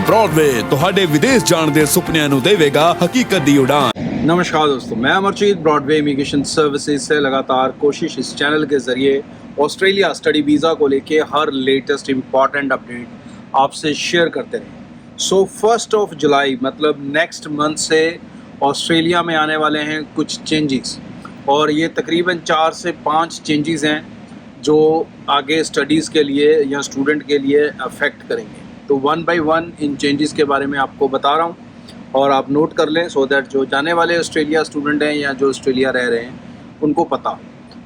Broadway ਤੁਹਾਡੇ ਵਿਦੇਸ਼ ਜਾਣ ਦੇ ਸੁਪਨਿਆਂ ਨੂੰ ਦੇਵੇਗਾ ਹਕੀਕਤ ਦੀ ਉਡਾਨ। नमस्कार दोस्तों, मैं अमरजीत ब्रॉडवे इमिग्रेशन सर्विसेज से लगातार कोशिश इस चैनल के ज़रिए ऑस्ट्रेलिया स्टडी वीज़ा को लेके हर लेटेस्ट इम्पॉर्टेंट अपडेट आपसे शेयर करते रहें। सो 1 जुलाई मतलब नेक्स्ट मंथ से ऑस्ट्रेलिया में आने वाले हैं कुछ चेंजेस, और ये तकरीबन 4 से 5 चेंजेस हैं जो आगे स्टडीज़ के लिए या स्टूडेंट के लिए अफेक्ट करेंगे। तो 1 बाय 1 इन चेंजेस के बारे में आपको बता रहा हूँ और आप नोट कर लें सो दैट जो जाने वाले ऑस्ट्रेलिया स्टूडेंट हैं या जो ऑस्ट्रेलिया रह रहे हैं उनको पता हो।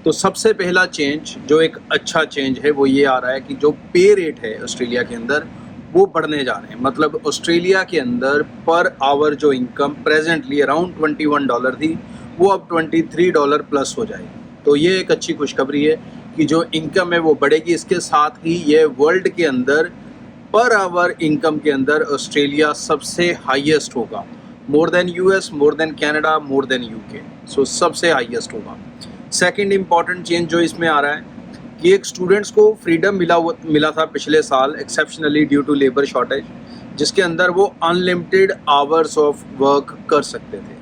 तो सबसे पहला चेंज जो एक अच्छा चेंज है वो ये आ रहा है कि जो पे रेट है ऑस्ट्रेलिया के अंदर वो बढ़ने जा रहे हैं। मतलब ऑस्ट्रेलिया के अंदर पर आवर जो इनकम प्रेजेंटली अराउंड $21 थी वो अब $23 प्लस हो जाएगी। तो ये एक अच्छी खुशखबरी है कि जो इनकम है वो बढ़ेगी। इसके साथ ही ये वर्ल्ड के अंदर पर आवर इनकम के अंदर ऑस्ट्रेलिया सबसे हाईएस्ट होगा, more than US, more than Canada, more than UK. So सबसे हाईएस्ट होगा। सेकंड इम्पॉर्टेंट चेंज जो इसमें आ रहा है कि एक स्टूडेंट्स को फ्रीडम मिला था पिछले साल exceptionally due to labour shortage, जिसके अंदर वो अनलिमिटेड आवर्स ऑफ वर्क कर सकते थे।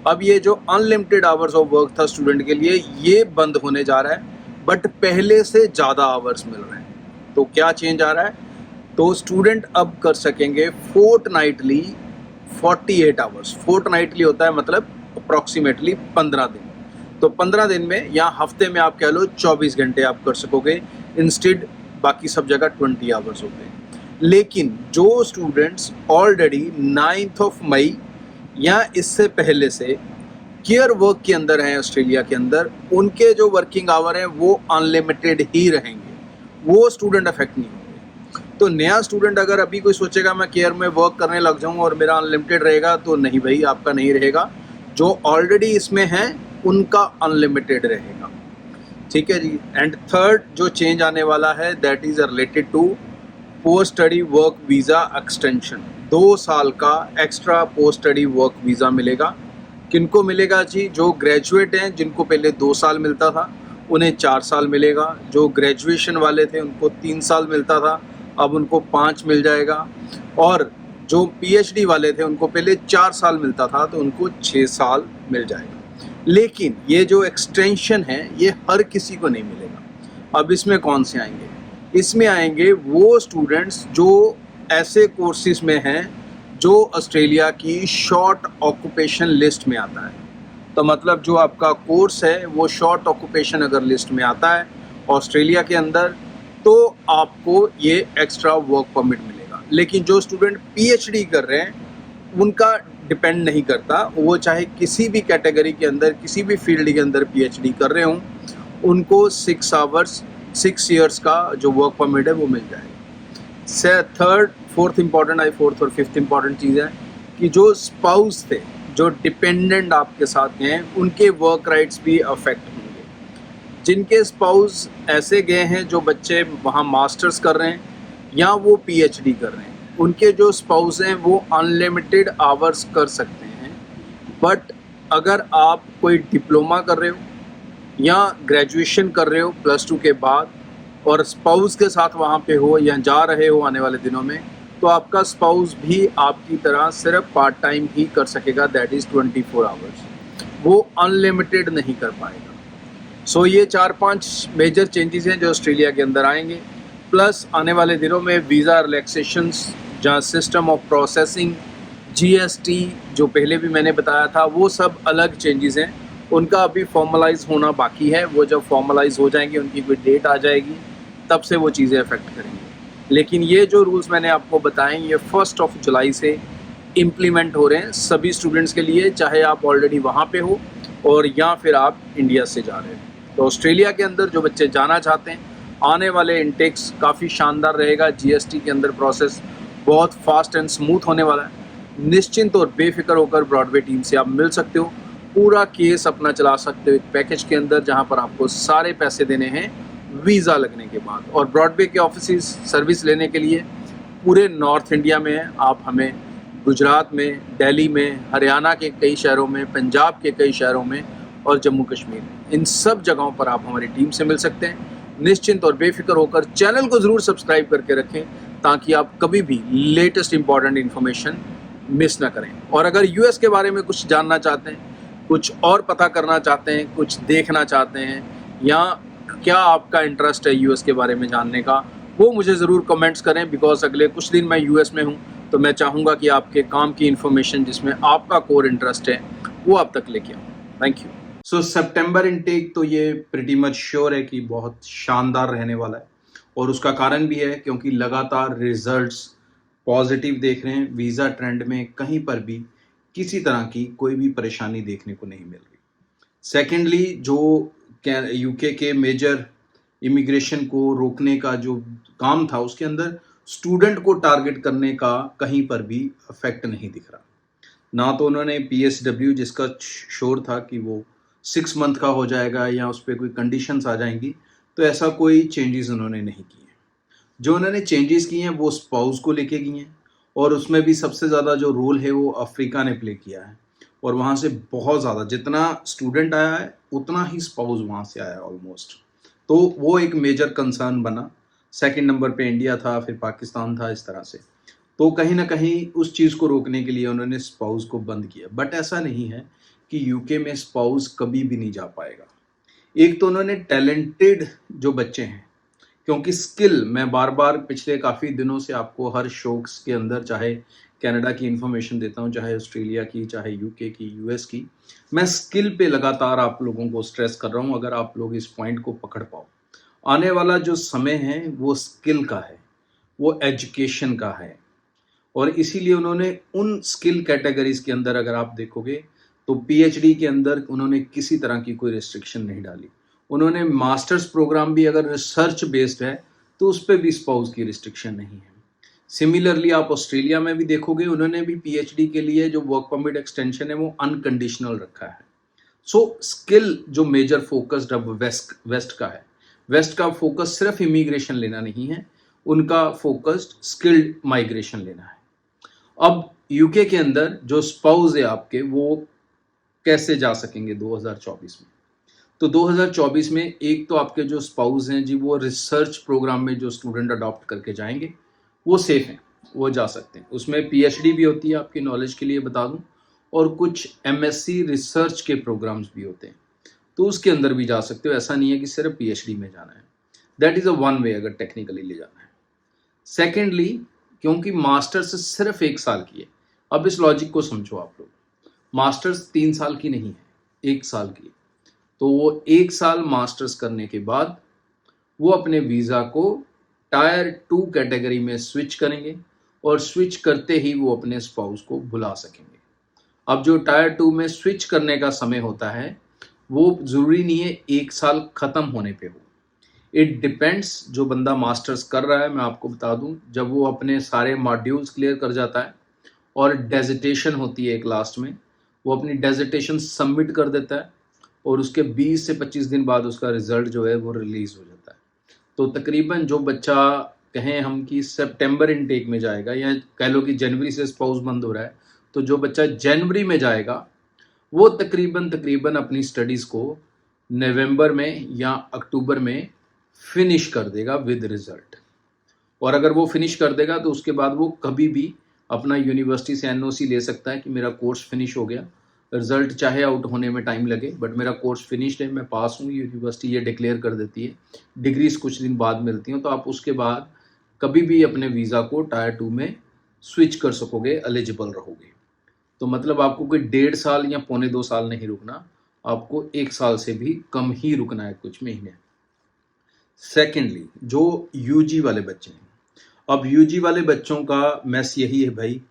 अब ये जो अनलिमिटेड आवर्स ऑफ वर्क था स्टूडेंट के लिए ये बंद होने जा रहा है, बट पहले से ज़्यादा आवर्स मिल रहे हैं। तो क्या चेंज आ रहा है? तो स्टूडेंट अब कर सकेंगे फोर्टनाइटली 48 आवर्स। फोर्टनाइटली होता है मतलब अप्रॉक्सीमेटली 15 दिन। तो 15 दिन में या हफ्ते में आप कह लो 24 घंटे आप कर सकोगे, इंस्टेड बाकी सब जगह 20 आवर्स हो गए। लेकिन जो स्टूडेंट्स ऑलरेडी 9 मई या इससे पहले से केयर वर्क के अंदर हैं ऑस्ट्रेलिया के अंदर, उनके जो वर्किंग आवर हैं वो अनलिमिटेड ही रहेंगे, वो स्टूडेंट अफेक्ट नहीं होंगे। तो नया स्टूडेंट अगर अभी कोई सोचेगा मैं केयर में वर्क करने लग जाऊं और मेरा अनलिमिटेड रहेगा, तो नहीं भाई, आपका नहीं रहेगा। जो ऑलरेडी इसमें हैं उनका अनलिमिटेड रहेगा। ठीक है जी। एंड थर्ड जो चेंज आने वाला है that is related to post study work visa extension. 2 साल का extra post study work visa मिलेगा। किनको मिलेगा जी? जो ग्रेजुएट हैं जिनको पहले 2 साल मिलता था उन्हें 4 साल मिलेगा। जो ग्रेजुएशन वाले थे उनको 3 साल मिलता था, अब उनको 5 मिल जाएगा। और जो पीएचडी वाले थे उनको पहले 4 साल मिलता था तो उनको 6 साल मिल जाएगा। लेकिन ये जो एक्सटेंशन है ये हर किसी को नहीं मिलेगा। अब इसमें कौन से आएंगे? इसमें आएंगे वो स्टूडेंट्स जो ऐसे कोर्सेज में हैं जो ऑस्ट्रेलिया की शॉर्ट ऑक्यूपेशन लिस्ट में आता है। तो मतलब जो आपका कोर्स है वो शॉर्ट ऑक्यूपेशन अगर लिस्ट में आता है ऑस्ट्रेलिया के अंदर तो आपको ये एक्स्ट्रा वर्क परमिट मिलेगा। लेकिन जो स्टूडेंट पीएचडी कर रहे हैं उनका डिपेंड नहीं करता, वो चाहे किसी भी कैटेगरी के अंदर किसी भी फील्ड के अंदर पीएचडी कर रहे हों, उनको 6 ईयर्स का जो वर्क परमिट है वो मिल जाएगा। फोर्थ और फिफ्थ इंपॉर्टेंट चीज़ है कि जो स्पाउस थे, जो डिपेंडेंट आपके साथ हैं, उनके वर्क राइट्स भी अफेक्ट होंगे। जिनके स्पाउस ऐसे गए हैं जो बच्चे वहाँ मास्टर्स कर रहे हैं या वो पीएचडी कर रहे हैं, उनके जो स्पाउस हैं वो अनलिमिटेड आवर्स कर सकते हैं। बट अगर आप कोई डिप्लोमा कर रहे हो या ग्रेजुएशन कर रहे हो +2 के बाद और स्पाउस के साथ वहाँ पे हो या जा रहे हो आने वाले दिनों में, तो आपका स्पाउस भी आपकी तरह सिर्फ पार्ट टाइम ही कर सकेगा, दैट इज़ 24 आवर्स। वो अनलिमिटेड नहीं कर पाएगा। सो ये 4-5 मेजर चेंजेस हैं जो ऑस्ट्रेलिया के अंदर आएंगे। प्लस आने वाले दिनों में वीज़ा रिलैक्सेशंस, जहाँ सिस्टम ऑफ प्रोसेसिंग, जीएसटी जो पहले भी मैंने बताया था, वो सब अलग चेंजेस हैं। उनका अभी फॉर्मलाइज होना बाकी है। वो जब फॉर्मलाइज हो जाएंगे, उनकी कोई डेट आ जाएगी, तब से वो चीज़ें अफेक्ट करेंगी। लेकिन ये जो रूल्स मैंने आपको बताएं ये 1 जुलाई से इम्प्लीमेंट हो रहे हैं सभी स्टूडेंट्स के लिए, चाहे आप ऑलरेडी वहाँ पे हो और या फिर आप इंडिया से जा रहे हो। तो ऑस्ट्रेलिया के अंदर जो बच्चे जाना चाहते हैं, आने वाले इंटेक्स काफ़ी शानदार रहेगा। जीएसटी के अंदर प्रोसेस बहुत फास्ट एंड स्मूथ होने वाला है। निश्चिंत और बेफिक्र होकर ब्रॉडवे टीम से आप मिल सकते हो, पूरा केस अपना चला सकते हो एक पैकेज के अंदर जहां पर आपको सारे पैसे देने हैं वीज़ा लगने के बाद। और ब्रॉडवे के ऑफिस सर्विस लेने के लिए पूरे नॉर्थ इंडिया में हैं। आप हमें गुजरात में, दिल्ली में, हरियाणा के कई शहरों में, पंजाब के कई शहरों में और जम्मू कश्मीर, इन सब जगहों पर आप हमारी टीम से मिल सकते हैं। निश्चिंत और बेफिक्र होकर चैनल को ज़रूर सब्सक्राइब करके रखें ताकि आप कभी भी लेटेस्ट इंपॉर्टेंट इन्फॉर्मेशन मिस ना करें। और अगर यूएस के बारे में कुछ जानना चाहते हैं, कुछ और पता करना चाहते हैं, कुछ देखना चाहते हैं, या क्या आपका इंटरेस्ट है यूएस के बारे में जानने का, वो मुझे ज़रूर कमेंट्स करें। बिकॉज अगले कुछ दिन मैं यूएस में हूँ, तो मैं चाहूँगा कि आपके काम की इन्फॉर्मेशन जिसमें आपका कोर इंटरेस्ट है वो आप तक लेके आऊँ। Thank you. So September intake तो ये प्रिटी मच श्योर है कि बहुत शानदार रहने वाला है, और उसका कारण भी है क्योंकि लगातार रिजल्ट्स पॉजिटिव देख रहे हैं। वीज़ा ट्रेंड में कहीं पर भी किसी तरह की कोई भी परेशानी देखने को नहीं मिल रही। सेकेंडली, जो यूके के मेजर इमिग्रेशन को रोकने का जो काम था, उसके अंदर स्टूडेंट को टारगेट करने का कहीं पर भी इफेक्ट नहीं दिख रहा। ना तो उन्होंने PSW, जिसका शोर था कि वो 6 मंथ का हो जाएगा या उस पर कोई कंडीशंस आ जाएंगी, तो ऐसा कोई चेंजेस उन्होंने नहीं किए। जो उन्होंने चेंजेस किए हैं वो स्पाउस को लेके किए हैं, और उसमें भी सबसे ज़्यादा जो रोल है वो अफ्रीका ने प्ले किया है। और वहाँ से बहुत ज़्यादा, जितना स्टूडेंट आया है उतना ही स्पाउस वहाँ से आया ऑलमोस्ट। तो वो एक मेजर कंसर्न बना। सेकंड नंबर पे इंडिया था, फिर पाकिस्तान था, इस तरह से। तो कहीं ना कहीं उस चीज़ को रोकने के लिए उन्होंने स्पाउस को बंद किया। बट ऐसा नहीं है कि यूके में स्पाउस कभी भी नहीं जा पाएगा। एक तो उन्होंने टैलेंटेड जो बच्चे हैं, क्योंकि स्किल, मैं बार बार पिछले काफ़ी दिनों से आपको हर शोक्स के अंदर, चाहे कनाडा की इन्फॉर्मेशन देता हूँ, चाहे ऑस्ट्रेलिया की, चाहे यूके की, यूएस की, मैं स्किल पे लगातार आप लोगों को स्ट्रेस कर रहा हूँ। अगर आप लोग इस पॉइंट को पकड़ पाओ, आने वाला जो समय है वो स्किल का है, वो एजुकेशन का है। और इसीलिए उन्होंने उन स्किल कैटेगरीज के अंदर, अगर आप देखोगे तो PhD के अंदर उन्होंने किसी तरह की कोई रिस्ट्रिक्शन नहीं डाली। उन्होंने मास्टर्स प्रोग्राम भी अगर रिसर्च बेस्ड है तो उस पर भी स्पाउस की रिस्ट्रिक्शन नहीं है। सिमिलरली आप ऑस्ट्रेलिया में भी देखोगे, उन्होंने भी PhD के लिए जो वर्क परमिट एक्सटेंशन है वो अनकंडीशनल रखा है। सो स्किल जो मेजर फोकस्ड अब वेस्ट का है, वेस्ट का फोकस सिर्फ इमिग्रेशन लेना नहीं है, उनका फोकस्ड स्किल्ड माइग्रेशन लेना है। अब यूके के अंदर जो स्पाउस है आपके, वो कैसे जा सकेंगे 2024 में? तो 2024 में एक तो आपके जो स्पाउस हैं जी, वो रिसर्च प्रोग्राम में जो स्टूडेंट अडॉप्ट करके जाएंगे वो सेफ हैं, वो जा सकते हैं। उसमें PhD भी होती है, आपकी नॉलेज के लिए बता दूं, और कुछ MSc रिसर्च के प्रोग्राम्स भी होते हैं, तो उसके अंदर भी जा सकते हो। ऐसा नहीं है कि सिर्फ PhD में जाना है। That is a one way अगर टेक्निकली ले जाना है। सेकेंडली, क्योंकि मास्टर्स सिर्फ 1 साल की है, अब इस लॉजिक को समझो आप लोग, मास्टर्स 3 साल की नहीं है, 1 साल की। तो वो 1 साल मास्टर्स करने के बाद वो अपने वीज़ा को टायर 2 कैटेगरी में स्विच करेंगे, और स्विच करते ही वो अपने स्पाउस को बुला सकेंगे। अब जो टायर 2 में स्विच करने का समय होता है, वो ज़रूरी नहीं है 1 साल ख़त्म होने पे हो। इट डिपेंड्स, जो बंदा मास्टर्स कर रहा है, मैं आपको बता दूं, जब वो अपने सारे मॉड्यूल्स क्लियर कर जाता है और डेजिटेशन होती है एक लास्ट में, वो अपनी डेजिटेशन सबमिट कर देता है, और उसके 20 से 25 दिन बाद उसका रिजल्ट जो है वो रिलीज़ हो जाता है। तो तकरीबन जो बच्चा, कहें हम कि सितंबर इनटेक में जाएगा, या कह लो कि जनवरी से स्पाउस बंद हो रहा है, तो जो बच्चा जनवरी में जाएगा वो तकरीबन अपनी स्टडीज़ को नवंबर में या अक्टूबर में फिनिश कर देगा विद रिजल्ट। और अगर वो फिनिश कर देगा तो उसके बाद वो कभी भी अपना यूनिवर्सिटी से NOC ले सकता है कि मेरा कोर्स फिनिश हो गया। रिजल्ट चाहे आउट होने में टाइम लगे, बट मेरा कोर्स फिनिश्ड है, मैं पास हूँ, यूनिवर्सिटी ये डिक्लेयर कर देती है। डिग्रीज कुछ दिन बाद मिलती हैं, तो आप उसके बाद कभी भी अपने वीज़ा को टायर 2 में स्विच कर सकोगे, एलिजिबल रहोगे। तो मतलब आपको कोई 1.5 साल या पौने 2 साल नहीं रुकना, आपको 1 साल से भी कम ही रुकना है, कुछ महीने। सेकेंडली, जो UG वाले बच्चे हैं, अब UG वाले बच्चों का मैस यही है भाई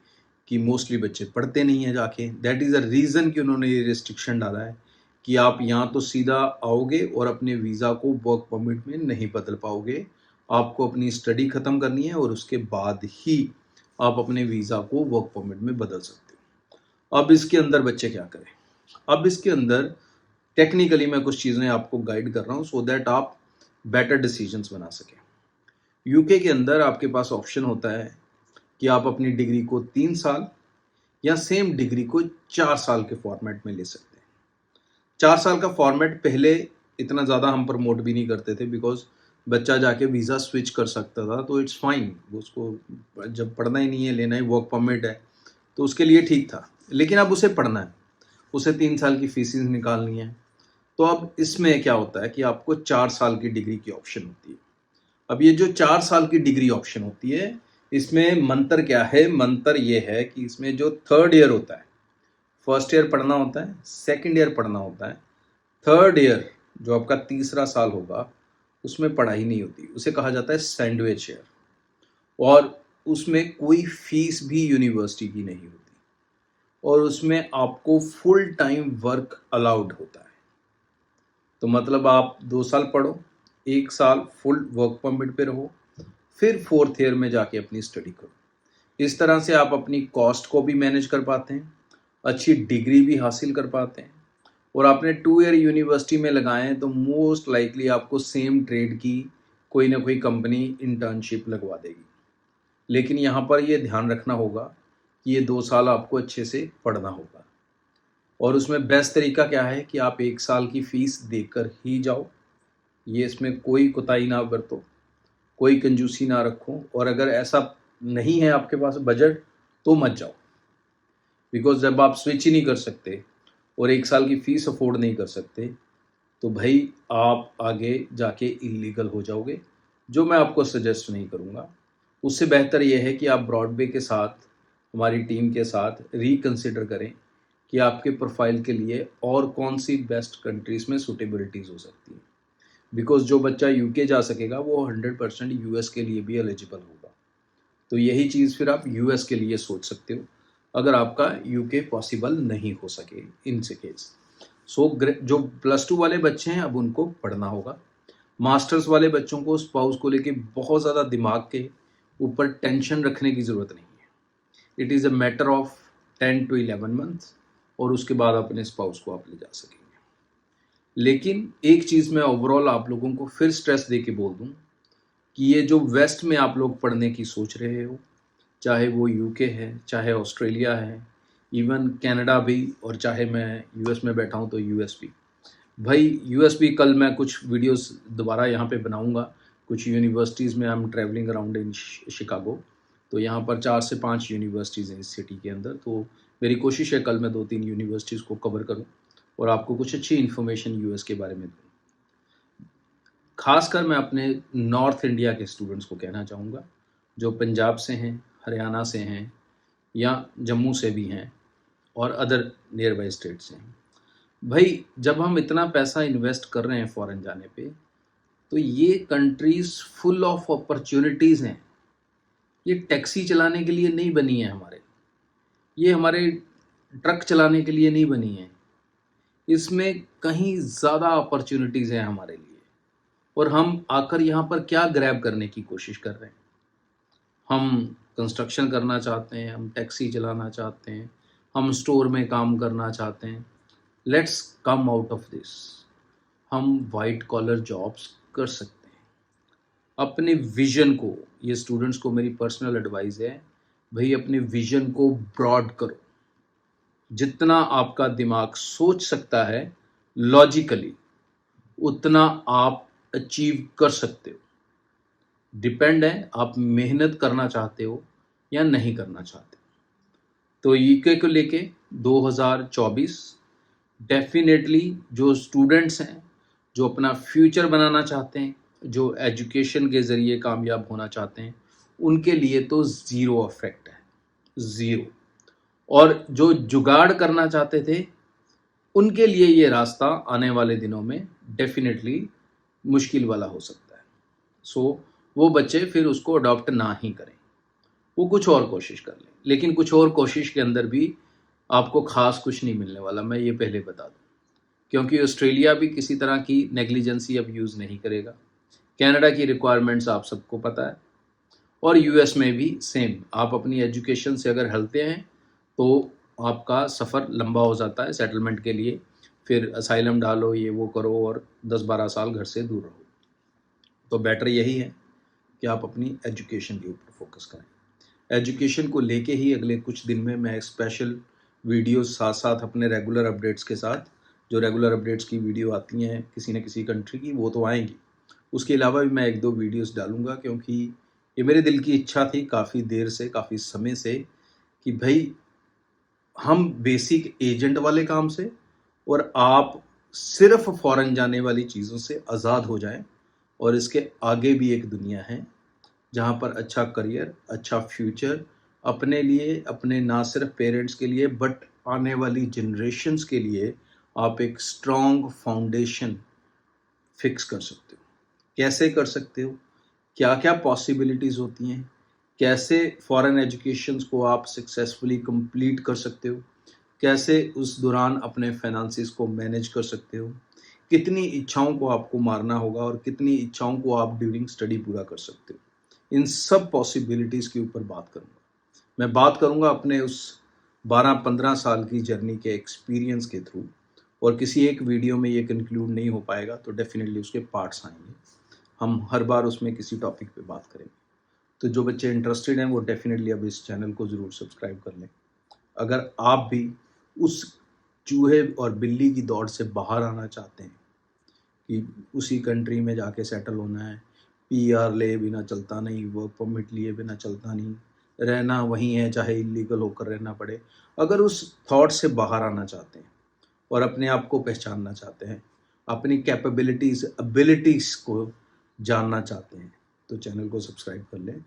कि मोस्टली बच्चे पढ़ते नहीं हैं जाके। दैट इज़ अ रीज़न कि उन्होंने ये रिस्ट्रिक्शन डाला है कि आप यहाँ तो सीधा आओगे और अपने वीज़ा को वर्क परमिट में नहीं बदल पाओगे, आपको अपनी स्टडी ख़त्म करनी है और उसके बाद ही आप अपने वीज़ा को वर्क परमिट में बदल सकते हो। अब इसके अंदर बच्चे क्या करें? अब इसके अंदर टेक्निकली मैं कुछ चीज़ें आपको गाइड कर रहा हूँ, सो दैट आप बेटर डिसीजंस बना सकें। यूके के अंदर आपके पास ऑप्शन होता है कि आप अपनी डिग्री को 3 साल या सेम डिग्री को 4 साल के फॉर्मेट में ले सकते हैं। 4 साल का फॉर्मेट पहले इतना ज़्यादा हम प्रमोट भी नहीं करते थे, बिकॉज बच्चा जाके वीज़ा स्विच कर सकता था, तो इट्स फाइन, उसको जब पढ़ना ही नहीं है, लेना ही वर्क परमिट है, तो उसके लिए ठीक था। लेकिन अब उसे पढ़ना है, उसे 3 साल की फीसिस निकालनी है। तो अब इसमें क्या होता है कि आपको 4 साल की डिग्री की ऑप्शन होती है। अब ये जो 4 साल की डिग्री ऑप्शन होती है, इसमें मंतर क्या है? मंतर ये है कि इसमें जो थर्ड ईयर होता है, फर्स्ट ईयर पढ़ना होता है, सेकंड ईयर पढ़ना होता है, थर्ड ईयर जो आपका तीसरा साल होगा, उसमें पढ़ाई नहीं होती, उसे कहा जाता है सैंडविच ईयर। और उसमें कोई फीस भी यूनिवर्सिटी की नहीं होती, और उसमें आपको फुल टाइम वर्क अलाउड होता है। तो मतलब आप 2 साल पढ़ो, 1 साल फुल वर्क परमिट पे रहो, फिर फोर्थ ईयर में जाके अपनी स्टडी करो। इस तरह से आप अपनी कॉस्ट को भी मैनेज कर पाते हैं, अच्छी डिग्री भी हासिल कर पाते हैं, और आपने 2 ईयर यूनिवर्सिटी में लगाए हैं तो मोस्ट लाइकली आपको सेम ट्रेड की कोई ना कोई कंपनी इंटर्नशिप लगवा देगी। लेकिन यहाँ पर ये ध्यान रखना होगा कि ये 2 साल आपको अच्छे से पढ़ना होगा, और उसमें बेस्ट तरीका क्या है कि आप 1 साल की फ़ीस देकर ही जाओ। ये इसमें कोई कोताही ना बरतो, कोई कंजूसी ना रखो, और अगर ऐसा नहीं है आपके पास बजट तो मत जाओ। बिकॉज़ जब आप स्विच ही नहीं कर सकते और 1 साल की फ़ीस अफ़ोर्ड नहीं कर सकते, तो भाई आप आगे जाके इल्लीगल हो जाओगे, जो मैं आपको सजेस्ट नहीं करूँगा। उससे बेहतर ये है कि आप ब्रॉडवे के साथ, हमारी टीम के साथ रिकंसिडर करें कि आपके प्रोफ़ाइल के लिए और कौन-सी बेस्ट कंट्रीज़ में सूटेबिलिटीज़ हो सकती है। बिकॉज़ जो बच्चा यूके जा सकेगा वो 100% यूएस के लिए भी एलिजिबल होगा। तो यही चीज़ फिर आप यूएस के लिए सोच सकते हो, अगर आपका यूके पॉसिबल नहीं हो सके इन केस। सो जो +2 वाले बच्चे हैं अब उनको पढ़ना होगा। मास्टर्स वाले बच्चों को स्पाउस को लेके बहुत ज़्यादा दिमाग के ऊपर टेंशन रखने की ज़रूरत नहीं है। It is a matter of 10 to 11 months, और उसके बाद अपने स्पाउस को आप ले जा सकेंगे। लेकिन एक चीज़ मैं ओवरऑल आप लोगों को फिर स्ट्रेस दे के बोल दूँ कि ये जो वेस्ट में आप लोग पढ़ने की सोच रहे हो, चाहे वो यूके है, चाहे ऑस्ट्रेलिया है, इवन कनाडा भी, और चाहे मैं यूएस में बैठा हूँ तो यूएस भी। भाई यूएस भी कल मैं कुछ वीडियोस दोबारा यहाँ पे बनाऊँगा। कुछ यूनिवर्सिटीज़ में I am travelling around in Chicago, तो यहाँ पर 4 से 5 यूनिवर्सिटीज़ हैं इस सिटी के अंदर। तो मेरी कोशिश है कल मैं 2-3 यूनिवर्सिटीज़ को कवर करूँ और आपको कुछ अच्छी इन्फॉर्मेशन यूएस के बारे में दूँ। ख़ासकर मैं अपने नॉर्थ इंडिया के स्टूडेंट्स को कहना चाहूँगा, जो पंजाब से हैं, हरियाणा से हैं, या जम्मू से भी हैं, और अदर नियर बाई स्टेट से हैं। भाई जब हम इतना पैसा इन्वेस्ट कर रहे हैं फ़ॉरेन जाने पे, तो ये कंट्रीज़ फुल ऑफ अपॉर्च्युनिटीज़ हैं। ये टैक्सी चलाने के लिए नहीं बनी है हमारे, ये हमारे ट्रक चलाने के लिए नहीं बनी है। इसमें कहीं ज़्यादा अपॉर्च्युनिटीज़ हैं हमारे लिए, और हम आकर यहाँ पर क्या ग्रैब करने की कोशिश कर रहे हैं। हम कंस्ट्रक्शन करना चाहते हैं, हम टैक्सी चलाना चाहते हैं, हम स्टोर में काम करना चाहते हैं। Let's come out of this. हम वाइट कॉलर जॉब्स कर सकते हैं। अपने विज़न को, ये स्टूडेंट्स को मेरी पर्सनल एडवाइस है, भाई अपने विज़न को ब्रॉड करो। जितना आपका दिमाग सोच सकता है लॉजिकली, उतना आप अचीव कर सकते हो। डिपेंड है आप मेहनत करना चाहते हो या नहीं करना चाहते। तो यूके को लेके 2024 डेफिनेटली जो स्टूडेंट्स हैं, जो अपना फ्यूचर बनाना चाहते हैं, जो एजुकेशन के ज़रिए कामयाब होना चाहते हैं, उनके लिए तो ज़ीरो इफेक्ट है, ज़ीरो। और जो जुगाड़ करना चाहते थे, उनके लिए ये रास्ता आने वाले दिनों में डेफिनेटली मुश्किल वाला हो सकता है। सो वो बच्चे फिर उसको अडॉप्ट ना ही करें, वो कुछ और कोशिश कर लें। लेकिन कुछ और कोशिश के अंदर भी आपको ख़ास कुछ नहीं मिलने वाला, मैं ये पहले बता दूँ। क्योंकि ऑस्ट्रेलिया भी किसी तरह की नेग्लिजेंसी अब यूज़ नहीं करेगा। कनाडा की रिक्वायरमेंट्स आप सबको पता है, और यूएस में भी सेम। आप अपनी एजुकेशन से अगर हिलते हैं तो आपका सफ़र लंबा हो जाता है सेटलमेंट के लिए। फिर असाइलम डालो, ये वो करो, और 10-12 साल घर से दूर रहो। तो बेटर यही है कि आप अपनी एजुकेशन के ऊपर फोकस करें। एजुकेशन को लेके ही अगले कुछ दिन में मैं एक स्पेशल वीडियो साथ साथ अपने रेगुलर अपडेट्स के साथ, जो रेगुलर अपडेट्स की वीडियो आती हैं किसी न किसी कंट्री की, वो तो आएंगी, उसके अलावा भी मैं 1-2 वीडियोस डालूँगा, क्योंकि ये मेरे दिल की इच्छा थी काफ़ी देर से, काफ़ी समय से, कि भई हम बेसिक एजेंट वाले काम से और आप सिर्फ़ फ़ॉरेन जाने वाली चीज़ों से आज़ाद हो जाएँ, और इसके आगे भी एक दुनिया है, जहाँ पर अच्छा करियर, अच्छा फ्यूचर अपने लिए, अपने ना सिर्फ पेरेंट्स के लिए बट आने वाली जनरेशन्स के लिए आप एक स्ट्रॉन्ग फाउंडेशन फिक्स कर सकते हो। कैसे कर सकते हो? क्या-क्या पॉसिबिलिटीज़ होती हैं? कैसे फॉरेन एजुकेशंस को आप सक्सेसफुली कंप्लीट कर सकते हो? कैसे उस दौरान अपने फाइनेंसेस को मैनेज कर सकते हो? कितनी इच्छाओं को आपको मारना होगा और कितनी इच्छाओं को आप ड्यूरिंग स्टडी पूरा कर सकते हो? इन सब पॉसिबिलिटीज़ के ऊपर बात करूँगा। मैं बात करूँगा अपने उस 12-15 साल की जर्नी के एक्सपीरियंस के थ्रू, और किसी एक वीडियो में ये कंक्लूड नहीं हो पाएगा, तो डेफ़िनेटली उसके पार्ट्स आएँगे। हम हर बार उसमें किसी टॉपिक पे बात करेंगे। तो जो बच्चे इंटरेस्टेड हैं वो डेफ़िनेटली अब इस चैनल को ज़रूर सब्सक्राइब कर लें। अगर आप भी उस चूहे और बिल्ली की दौड़ से बाहर आना चाहते हैं कि उसी कंट्री में जाके सेटल होना है, पीआर लिए बिना चलता नहीं, वर्क परमिट लिए बिना चलता नहीं, रहना वहीं है चाहे इल्लीगल होकर रहना पड़े। अगर उस थॉट से बाहर आना चाहते हैं और अपने आप को पहचानना चाहते हैं, अपनी कैपेबिलिटीज़, एबिलिटीज़ को जानना चाहते हैं, तो चैनल को सब्सक्राइब कर लें।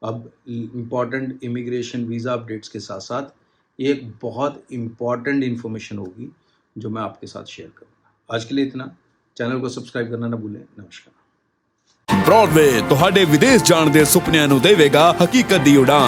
अब इम्पॉर्टेंट इमिग्रेशन वीज़ा अपडेट्स के साथ-साथ एक बहुत इम्पॉर्टेंट इन्फॉर्मेशन होगी, जो मैं आपके साथ शेयर करूँगा। आज के लिए इतना। चैनल को सब्सक्राइब करना ना भूलें। नमस्कार। ब्रॉडवे ਤੁਹਾਡੇ ਵਿਦੇਸ਼ ਜਾਣ ਦੇ ਸੁਪਨਿਆਂ ਨੂੰ ਦੇਵੇਗਾ ਹਕੀਕਤ ਦੀ ਉਡਾਨ।